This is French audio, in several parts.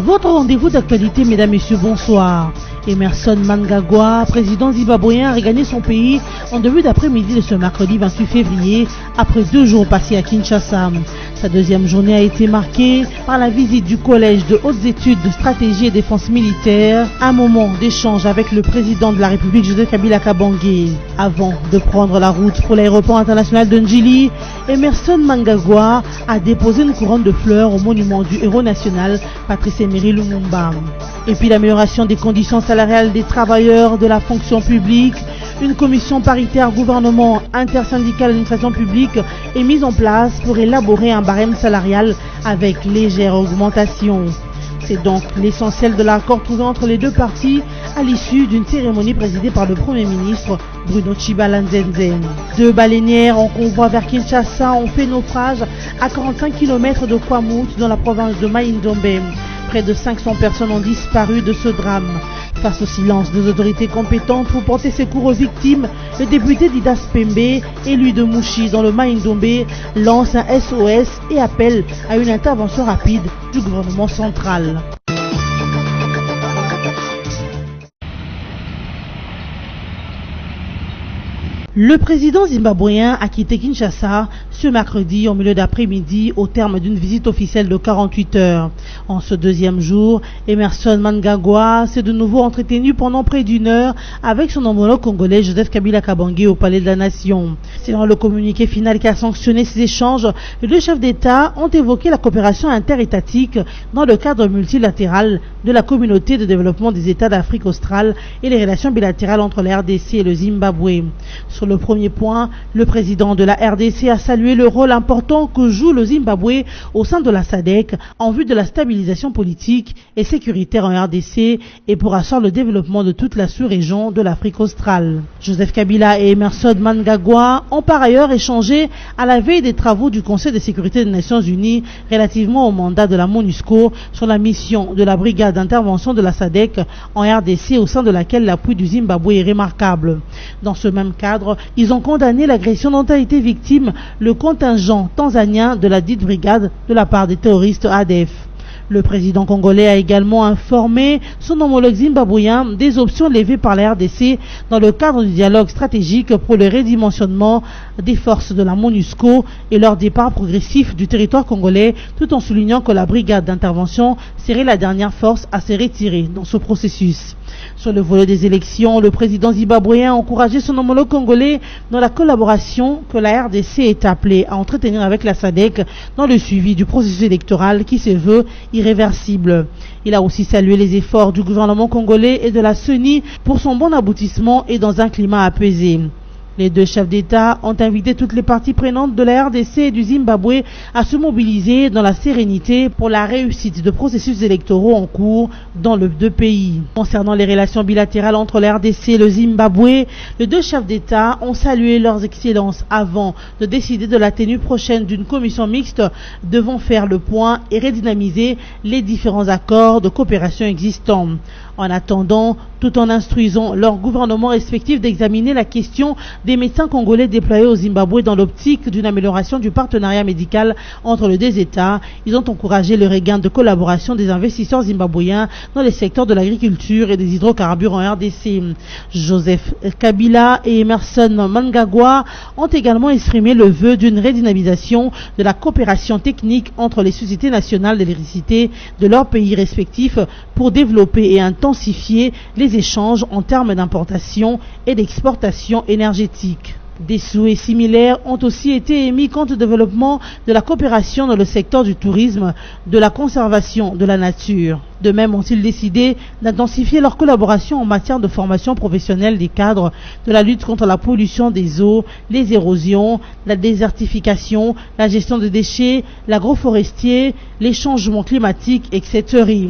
Votre rendez-vous d'actualité, mesdames, messieurs, bonsoir. Emerson Mnangagwa, président zimbabwéen, a regagné son pays en début d'après-midi de ce mercredi 28 février, après 2 jours passés à Kinshasa. Sa deuxième journée a été marquée par la visite du Collège de hautes études de stratégie et défense militaire, un moment d'échange avec le président de la République, Joseph Kabila Kabange. Avant de prendre la route pour l'aéroport international de Njili, Emerson Mnangagwa a déposé une couronne de fleurs au monument du héros national, Patrice Emery Lumumba. Et puis l'amélioration des conditions salariales des travailleurs de la fonction publique, une commission paritaire gouvernement intersyndical administration publique est mise en place pour élaborer un barème salarial avec légère augmentation. C'est donc l'essentiel de l'accord trouvé entre les deux parties à l'issue d'une cérémonie présidée par le Premier ministre Bruno Tshibala Nzenze. 2 baleinières en convoi vers Kinshasa ont fait naufrage à 45 km de Kwamut dans la province de Mai-Ndombe. Près de 500 personnes ont disparu de ce drame. Face au silence des autorités compétentes pour porter secours aux victimes, le député Didas Pembe, élu de Mouchi dans le Mai-Ndombe, lance un SOS et appelle à une intervention rapide du gouvernement central. Le président zimbabwéen a quitté Kinshasa ce mercredi au milieu d'après-midi au terme d'une visite officielle de 48 heures. En ce deuxième jour, Emerson Mnangagwa s'est de nouveau entretenu pendant près d'1 heure avec son homologue congolais Joseph Kabila Kabange au Palais de la Nation. Selon le communiqué final qui a sanctionné ces échanges, les deux chefs d'État ont évoqué la coopération interétatique dans le cadre multilatéral de la communauté de développement des États d'Afrique australe et les relations bilatérales entre la RDC et le Zimbabwe. Sur le premier point, le président de la RDC a salué le rôle important que joue le Zimbabwe au sein de la SADC en vue de la stabilisation politique et sécuritaire en RDC et pour asseoir le développement de toute la sous-région de l'Afrique australe. Joseph Kabila et Emerson Mnangagwa ont par ailleurs échangé à la veille des travaux du Conseil de sécurité des Nations Unies relativement au mandat de la MONUSCO sur la mission de la brigade d'intervention de la SADC en RDC au sein de laquelle l'appui du Zimbabwe est remarquable. Dans ce même cadre, ils ont condamné l'agression dont a été victime le contingent tanzanien de la dite brigade de la part des terroristes ADF. Le président congolais a également informé son homologue zimbabwéen des options levées par la RDC dans le cadre du dialogue stratégique pour le redimensionnement des forces de la MONUSCO et leur départ progressif du territoire congolais, tout en soulignant que la brigade d'intervention serait la dernière force à se retirer dans ce processus. Sur le volet des élections, le président zimbabwéen a encouragé son homologue congolais dans la collaboration que la RDC est appelée à entretenir avec la SADC dans le suivi du processus électoral qui se veut irréversible. Il a aussi salué les efforts du gouvernement congolais et de la CENI pour son bon aboutissement et dans un climat apaisé. Les deux chefs d'État ont invité toutes les parties prenantes de la RDC et du Zimbabwe à se mobiliser dans la sérénité pour la réussite de processus électoraux en cours dans les deux pays. Concernant les relations bilatérales entre la RDC et le Zimbabwe, les deux chefs d'État ont salué leurs excellences avant de décider de la tenue prochaine d'une commission mixte devant faire le point et redynamiser les différents accords de coopération existants. En attendant, tout en instruisant leurs gouvernements respectifs d'examiner la question des médecins congolais déployés au Zimbabwe dans l'optique d'une amélioration du partenariat médical entre les deux États, ils ont encouragé le regain de collaboration des investisseurs zimbabwéens dans les secteurs de l'agriculture et des hydrocarbures en RDC. Joseph Kabila et Emerson Mnangagwa ont également exprimé le vœu d'une redynamisation de la coopération technique entre les sociétés nationales d'électricité de leurs pays respectifs pour développer et intensifier les échanges en termes d'importation et d'exportation énergétique. Des souhaits similaires ont aussi été émis quant au développement de la coopération dans le secteur du tourisme, de la conservation de la nature. De même ont-ils décidé d'intensifier leur collaboration en matière de formation professionnelle des cadres, de la lutte contre la pollution des eaux, les érosions, la désertification, la gestion des déchets, l'agroforestier, les changements climatiques, etc.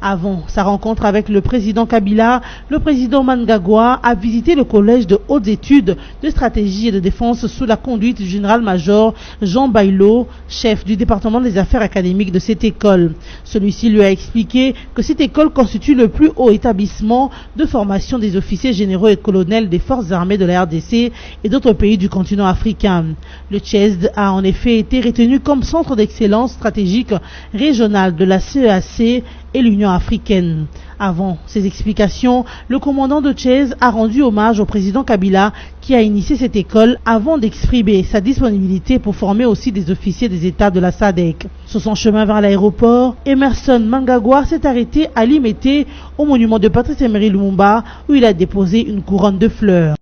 Avant sa rencontre avec le président Kabila, le président Mnangagwa a visité le collège de hautes études de stratégie et de défense sous la conduite du général-major Jean Bailo, chef du département des affaires académiques de cette école. Celui-ci lui a expliqué que cette école constitue le plus haut établissement de formation des officiers généraux et colonels des forces armées de la RDC et d'autres pays du continent africain. Le Tchèze a en effet été retenu comme centre d'excellence stratégique régional de la CEAC et l'Union africaine. Avant ces explications, le commandant de Tchèze a rendu hommage au président Kabila qui a initié cette école avant d'exprimer sa disponibilité pour former aussi des officiers des États de la SADC. Sur son chemin vers l'aéroport, Emerson Mnangagwa s'est arrêté à Limete au monument de Patrice Emery Lumumba où il a déposé une couronne de fleurs.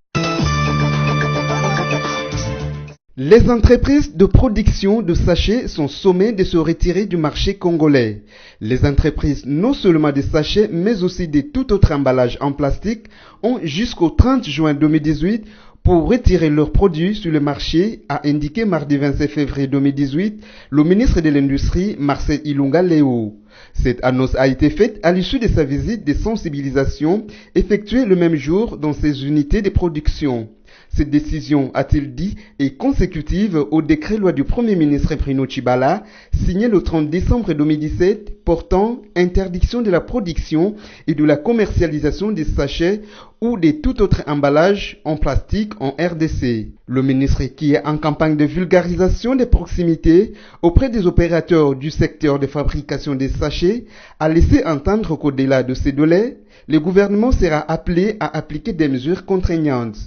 Les entreprises de production de sachets sont sommées de se retirer du marché congolais. Les entreprises non seulement des sachets mais aussi de tout autre emballage en plastique ont jusqu'au 30 juin 2018 pour retirer leurs produits sur le marché, a indiqué mardi 27 février 2018 le ministre de l'Industrie Marcel Ilunga Léo. Cette annonce a été faite à l'issue de sa visite de sensibilisation effectuée le même jour dans ses unités de production. Cette décision, a-t-il dit, est consécutive au décret-loi du Premier ministre Bruno Tshibala, signé le 30 décembre 2017, portant interdiction de la production et de la commercialisation des sachets ou de tout autre emballage en plastique en RDC. Le ministre, qui est en campagne de vulgarisation des proximités auprès des opérateurs du secteur de fabrication des sachets, a laissé entendre qu'au-delà de ces délais, le gouvernement sera appelé à appliquer des mesures contraignantes.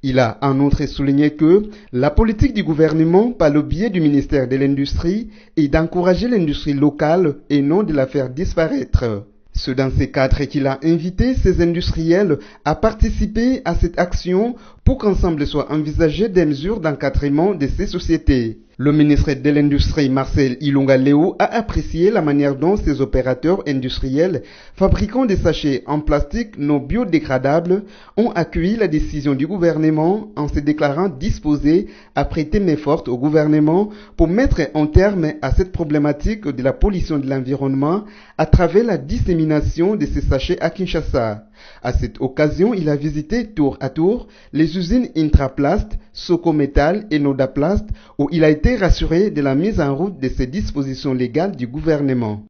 Il a en outre souligné que la politique du gouvernement, par le biais du ministère de l'Industrie, est d'encourager l'industrie locale et non de la faire disparaître. C'est dans ce cadre qu'il a invité ces industriels à participer à cette action pour qu'ensemble soient envisagées des mesures d'encadrement de ces sociétés. Le ministre de l'Industrie, Marcel Ilunga Léo, a apprécié la manière dont ces opérateurs industriels fabriquant des sachets en plastique non biodégradables ont accueilli la décision du gouvernement en se déclarant disposés à prêter main forte au gouvernement pour mettre un terme à cette problématique de la pollution de l'environnement à travers la dissémination de ces sachets à Kinshasa. À cette occasion, il a visité tour à tour les usines Intraplast, Socométal et Nodaplast où il a été rassuré de la mise en route de ces dispositions légales du gouvernement.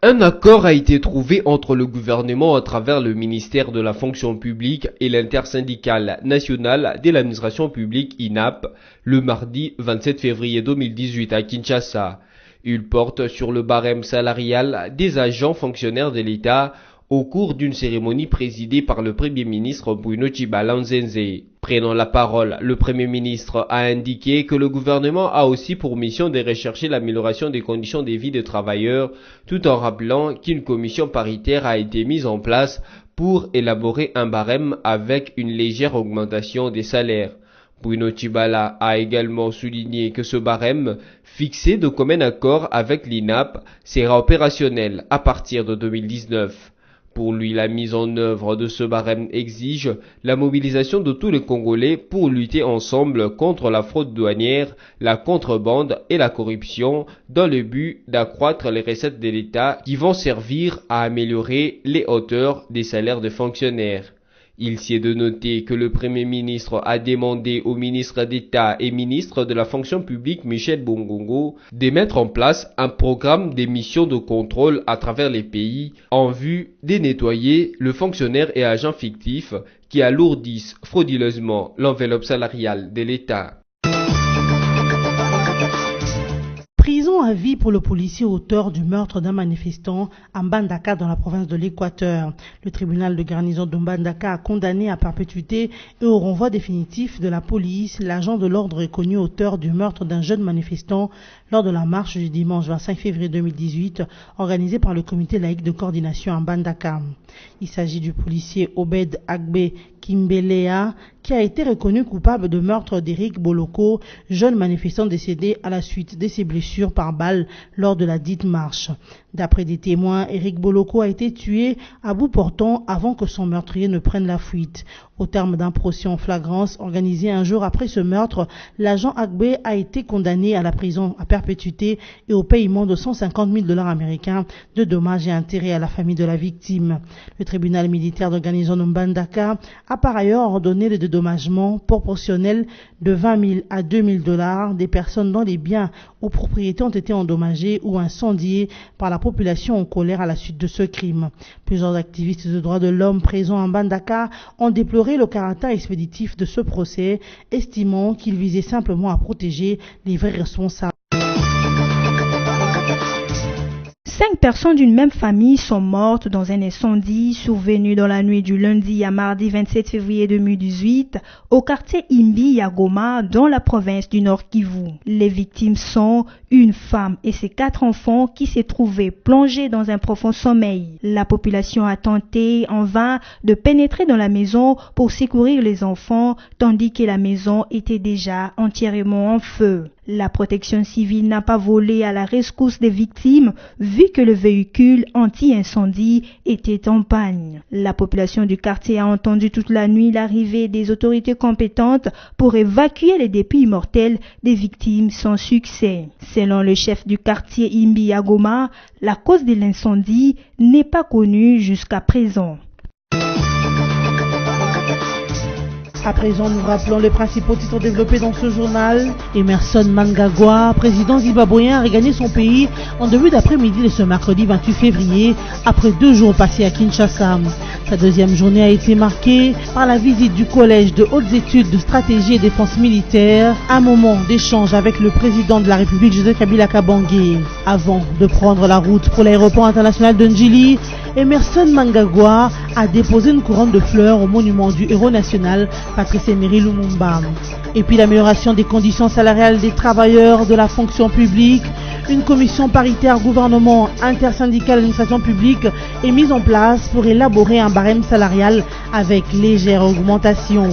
Un accord a été trouvé entre le gouvernement à travers le ministère de la fonction publique et l'intersyndicale nationale de l'administration publique INAP le mardi 27 février 2018 à Kinshasa. Il porte sur le barème salarial des agents fonctionnaires de l'État au cours d'une cérémonie présidée par le Premier ministre Bruno Tshibala Nzenze. Prenant la parole, le Premier ministre a indiqué que le gouvernement a aussi pour mission de rechercher l'amélioration des conditions de vie des travailleurs, tout en rappelant qu'une commission paritaire a été mise en place pour élaborer un barème avec une légère augmentation des salaires. Bruno Tshibala a également souligné que ce barème, fixé de commun accord avec l'INAP, sera opérationnel à partir de 2019. Pour lui, la mise en œuvre de ce barème exige la mobilisation de tous les Congolais pour lutter ensemble contre la fraude douanière, la contrebande et la corruption dans le but d'accroître les recettes de l'État qui vont servir à améliorer les hauteurs des salaires des fonctionnaires. Il s'y est de noter que le Premier ministre a demandé au ministre d'État et ministre de la fonction publique Michel Bongongo de mettre en place un programme des missions de contrôle à travers les pays en vue de nettoyer le fonctionnaire et agent fictif qui alourdissent frauduleusement l'enveloppe salariale de l'État. Prison à vie pour le policier auteur du meurtre d'un manifestant à Mbandaka dans la province de l'Équateur. Le tribunal de garnison de Mbandaka a condamné à perpétuité et au renvoi définitif de la police l'agent de l'ordre reconnu auteur du meurtre d'un jeune manifestant lors de la marche du dimanche 25 février 2018 organisée par le comité laïque de coordination à Mbandaka. Il s'agit du policier Obed Agbe Kimbelea qui a été reconnu coupable de meurtre d'Éric Boloko, jeune manifestant décédé à la suite de ses blessures par balle lors de la dite marche. D'après des témoins, Éric Boloko a été tué à bout portant avant que son meurtrier ne prenne la fuite. Au terme d'un procès en flagrance organisé un jour après ce meurtre, l'agent Agbe a été condamné à la prison à perpétuité et au paiement de 150 000 $ américains de dommages et intérêts à la famille de la victime. Le tribunal militaire de garnison de Mbandaka a par ailleurs ordonné le dédommagement proportionnel de 20 000 à 2 000 $ des personnes dont les biens ou propriétés ont été endommagés ou incendiés par la la population en colère à la suite de ce crime. Plusieurs activistes de droits de l'homme présents en Mbandaka ont déploré le caractère expéditif de ce procès, estimant qu'il visait simplement à protéger les vrais responsables. 5 personnes d'une même famille sont mortes dans un incendie survenu dans la nuit du lundi à mardi 27 février 2018 au quartier Imbi Yagoma dans la province du Nord Kivu. Les victimes sont une femme et ses 4 enfants qui s'est trouvaient plongés dans un profond sommeil. La population a tenté en vain de pénétrer dans la maison pour secourir les enfants tandis que la maison était déjà entièrement en feu. La protection civile n'a pas volé à la rescousse des victimes vu que le véhicule anti-incendie était en panne. La population du quartier a entendu toute la nuit l'arrivée des autorités compétentes pour évacuer les dépôts mortels des victimes sans succès. Selon le chef du quartier Imbi Yagoma, la cause de l'incendie n'est pas connue jusqu'à présent. À présent, nous rappelons les principaux titres développés dans ce journal. Emerson Mnangagwa, président zimbabwéen, a regagné son pays en début d'après-midi de ce mercredi 28 février, après 2 jours passés à Kinshasa. Sa deuxième journée a été marquée par la visite du Collège de hautes études de stratégie et défense militaire, un moment d'échange avec le président de la République, Joseph Kabila Kabange. Avant de prendre la route pour l'aéroport international de Njili, Emerson Mnangagwa a déposé une couronne de fleurs au monument du héros national, Patrice Emery Lumumba. Et puis l'amélioration des conditions salariales des travailleurs de la fonction publique. Une commission paritaire gouvernement intersyndicale d'administration publique est mise en place pour élaborer un barème salarial avec légère augmentation.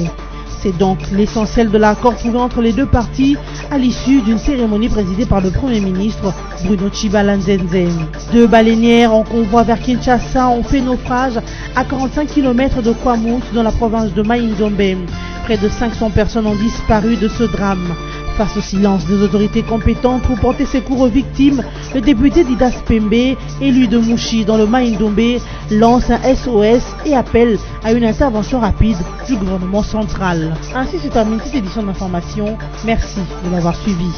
C'est donc l'essentiel de l'accord trouvé entre les deux parties à l'issue d'une cérémonie présidée par le Premier ministre Bruno Tshibala-Nzenze. 2 baleinières en convoi vers Kinshasa ont fait naufrage à 45 km de Kwamouth dans la province de Mai-Ndombe. Près de 500 personnes ont disparu de ce drame. Face au silence des autorités compétentes pour porter secours aux victimes, le député Didas Pembe, élu de Mouchi dans le Mai-Ndombe, lance un SOS et appelle à une intervention rapide du gouvernement central. Ainsi se termine cette édition d'information. Merci de l'avoir suivi.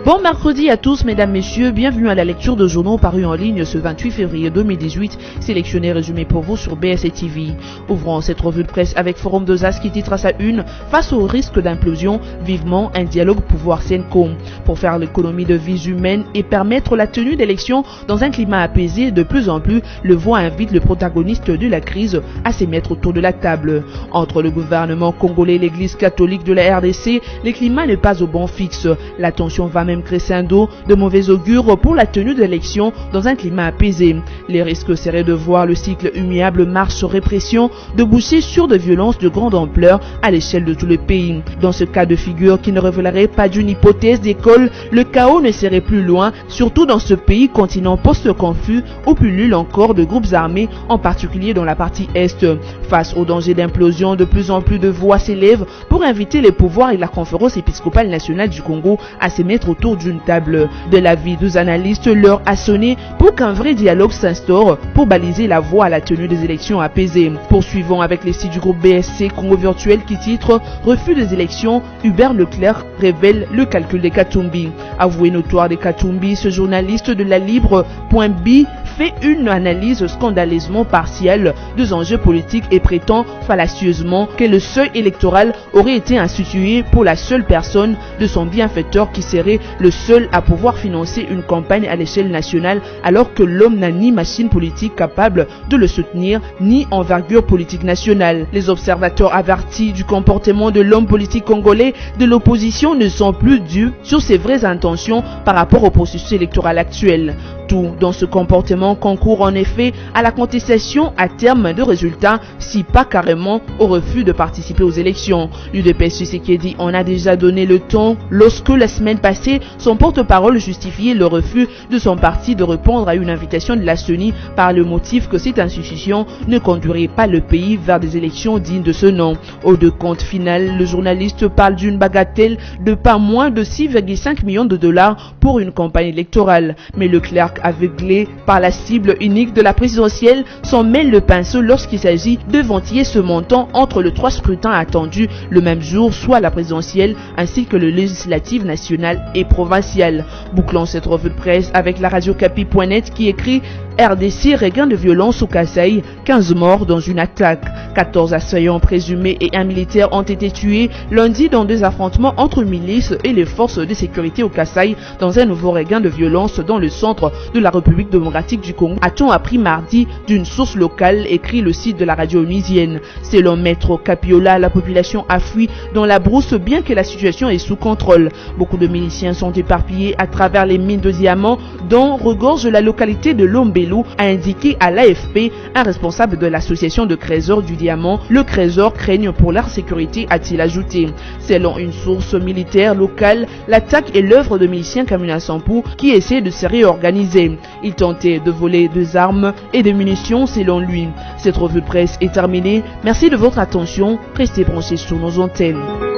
Bon mercredi à tous, mesdames, messieurs, bienvenue à la lecture de journaux parus en ligne ce 28 février 2018, sélectionné et résumé pour vous sur BSA TV. Ouvrons cette revue de presse avec Forum de Zas qui titre à sa une « Face au risque d'implosion, vivement un dialogue pouvoir-Senko ». Pour faire l'économie de vies humaines et permettre la tenue d'élections dans un climat apaisé, de plus en plus, le voix invite le protagoniste de la crise à se mettre autour de la table. Entre le gouvernement congolais et l'église catholique de la RDC, le climat n'est pas au bon fixe. La tension va même crescendo, de mauvais augure pour la tenue d'élections dans un climat apaisé. Les risques seraient de voir le cycle humiliable marche-répression déboucher sur des violences de grande ampleur à l'échelle de tout le pays. Dans ce cas de figure qui ne révélerait pas d'une hypothèse d'école, le chaos ne serait plus loin, surtout dans ce pays continent post-confus où pullulent encore de groupes armés, en particulier dans la partie Est. Face au danger d'implosion, de plus en plus de voix s'élèvent pour inviter les pouvoirs et la conférence épiscopale nationale du Congo à se mettre autour d'une table. De l'avis des analystes, l'heure a sonné pour qu'un vrai dialogue s'instaure pour baliser la voie à la tenue des élections apaisées. Poursuivons avec les sites du groupe BSC Congo Virtuel qui titre « Refus des élections, Hubert Leclerc révèle le calcul des Katumbi ». Avoué notoire des Katumbi, ce journaliste de la Libre.B fait une analyse scandaleusement partielle des enjeux politiques et prétend fallacieusement que le seuil électoral aurait été institué pour la seule personne de son bienfaiteur qui serait le seul à pouvoir financer une campagne à l'échelle nationale alors que l'homme n'a ni machine politique capable de le soutenir ni envergure politique nationale. Les observateurs avertis du comportement de l'homme politique congolais de l'opposition ne sont plus dupes sur ses vraies intentions par rapport au processus électoral actuel. tout dans ce comportement concourt en effet à la contestation à terme de résultats, si pas carrément au refus de participer aux élections. L'UDPS Tshisekedi en a déjà donné le ton lorsque la semaine passée, son porte-parole justifiait le refus de son parti de répondre à une invitation de la CENI par le motif que cette institution ne conduirait pas le pays vers des élections dignes de ce nom. Au de compte final, le journaliste parle d'une bagatelle de pas moins de 6,5 millions de dollars pour une campagne électorale. Mais le clerc aveuglé par la cible unique de la présidentielle s'en mêle le pinceau lorsqu'il s'agit de ventiller ce montant entre les 3 scrutins attendus le même jour, soit la présidentielle ainsi que le législatif national et provincial. Bouclons cette revue de presse avec la radio Capi.net qui écrit RDC, regain de violence au Kasaï, 15 morts dans une attaque. 14 assaillants présumés et un militaire ont été tués lundi dans des affrontements entre milices et les forces de sécurité au Kasaï dans un nouveau regain de violence dans le centre de la République démocratique du Congo, a-t-on appris mardi d'une source locale, écrit le site de la radio onusienne. Selon Maître Capiola, la population a fui dans la brousse bien que la situation est sous contrôle. Beaucoup de miliciens sont éparpillés à travers les mines de diamants dont regorge la localité de Lombelou, a indiqué à l'AFP un responsable de l'association de trésors du diamant. Le trésor craigne pour leur sécurité, a-t-il ajouté. Selon une source militaire locale, l'attaque est l'œuvre de miliciens Kamuna Sampou qui essaient de se réorganiser. Ils tentaient de voler des armes et des munitions selon lui. Cette revue de presse est terminée. Merci de votre attention. Restez branchés sur nos antennes.